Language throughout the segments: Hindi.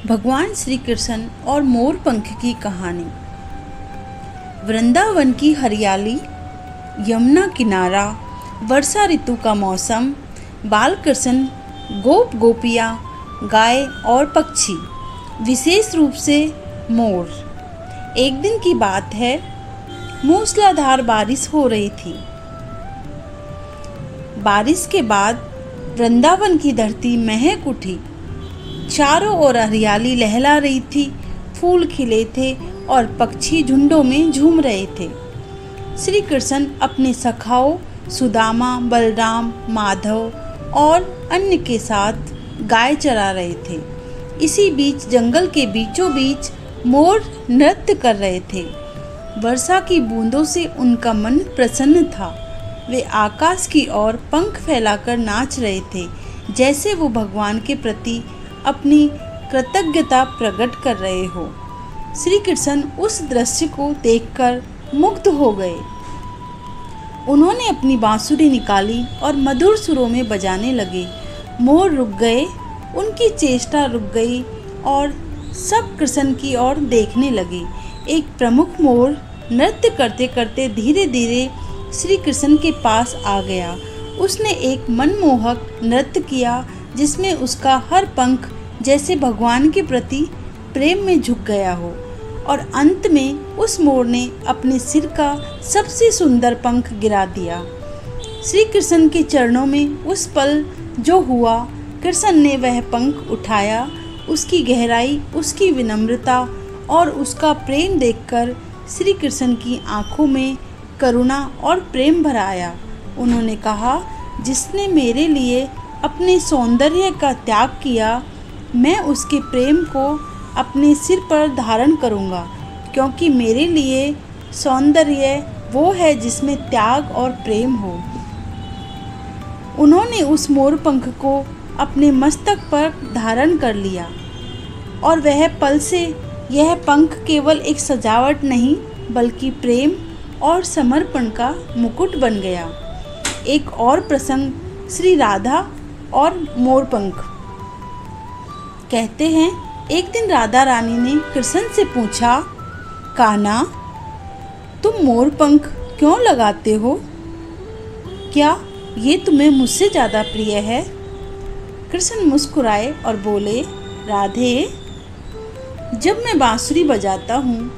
भगवान श्री कृष्ण और मोर पंख की कहानी। वृंदावन की हरियाली, यमुना किनारा, वर्षा ऋतु का मौसम, बाल कृष्ण, गोप गोपियाँ, गाय और पक्षी, विशेष रूप से मोर। एक दिन की बात है, मूसलाधार बारिश हो रही थी। बारिश के बाद वृंदावन की धरती महक उठी। चारों ओर हरियाली लहला रही थी, फूल खिले थे और पक्षी झुंडों में झूम रहे थे। श्री कृष्ण अपने सखाओं सुदामा, बलराम, माधव और अन्य के साथ गाय चरा रहे थे। इसी बीच जंगल के बीचों बीच मोर नृत्य कर रहे थे। वर्षा की बूंदों से उनका मन प्रसन्न था। वे आकाश की ओर पंख फैलाकर नाच रहे थे, जैसे वो भगवान के प्रति अपनी कृतज्ञता प्रकट कर रहे हो। श्री कृष्ण उस दृश्य को देखकर मुग्ध हो गए। उन्होंने अपनी बांसुरी निकाली और मधुर सुरों में बजाने लगे। मोर रुक गए, उनकी चेष्टा रुक गई और सब कृष्ण की ओर देखने लगे। एक प्रमुख मोर नृत्य करते करते धीरे धीरे श्री कृष्ण के पास आ गया। उसने एक मनमोहक नृत्य किया, जिसमें उसका हर पंख जैसे भगवान के प्रति प्रेम में झुक गया हो, और अंत में उस मोर ने अपने सिर का सबसे सुंदर पंख गिरा दिया। श्री कृष्ण के चरणों में उस पल जो हुआ, कृष्ण ने वह पंख उठाया। उसकी गहराई, उसकी विनम्रता और उसका प्रेम देखकर श्री कृष्ण की आंखों में करुणा और प्रेम भर आया। उन्होंने कहा, जिसने मेरे लिए अपने सौंदर्य का त्याग किया, मैं उसके प्रेम को अपने सिर पर धारण करूँगा, क्योंकि मेरे लिए सौंदर्य वो है जिसमें त्याग और प्रेम हो। उन्होंने उस मोर पंख को अपने मस्तक पर धारण कर लिया, और वह पल से यह पंख केवल एक सजावट नहीं, बल्कि प्रेम और समर्पण का मुकुट बन गया। एक और प्रसंग, श्री राधा और मोरपंख। कहते हैं, एक दिन राधा रानी ने कृष्ण से पूछा, कान्हा, तुम मोरपंख क्यों लगाते हो? क्या ये तुम्हें मुझसे ज़्यादा प्रिय है? कृष्ण मुस्कुराए और बोले, राधे, जब मैं बांसुरी बजाता हूँ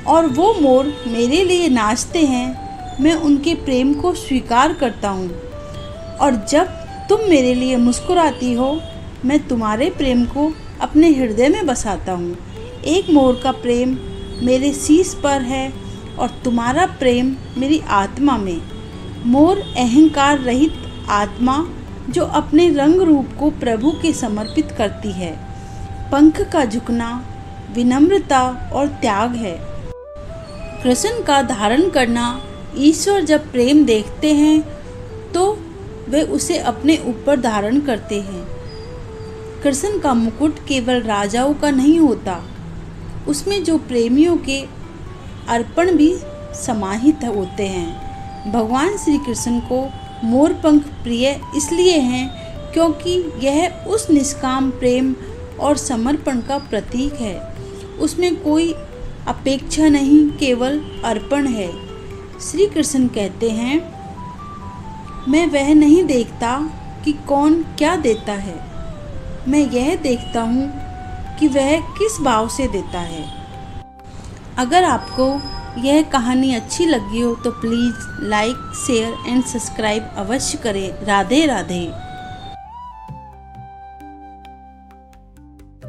और वो मोर मेरे लिए नाचते हैं, मैं उनके प्रेम को स्वीकार करता हूँ, और जब तुम मेरे लिए मुस्कुराती हो, मैं तुम्हारे प्रेम को अपने हृदय में बसाता हूँ। एक मोर का प्रेम मेरे शीश पर है और तुम्हारा प्रेम मेरी आत्मा में। मोर अहंकार रहित आत्मा, जो अपने रंग रूप को प्रभु के समर्पित करती है। पंख का झुकना विनम्रता और त्याग है। कृष्ण का धारण करना, ईश्वर जब प्रेम देखते हैं तो वे उसे अपने ऊपर धारण करते हैं। कृष्ण का मुकुट केवल राजाओं का नहीं होता, उसमें जो प्रेमियों के अर्पण भी समाहित होते हैं। भगवान श्री कृष्ण को मोरपंख प्रिय इसलिए हैं क्योंकि यह उस निष्काम प्रेम और समर्पण का प्रतीक है। उसमें कोई अपेक्षा नहीं, केवल अर्पण है। श्री कृष्ण कहते हैं, मैं वह नहीं देखता कि कौन क्या देता है, मैं यह देखता हूँ कि वह किस भाव से देता है। अगर आपको यह कहानी अच्छी लगी हो तो please like, share and subscribe अवश्य करें। राधे राधे।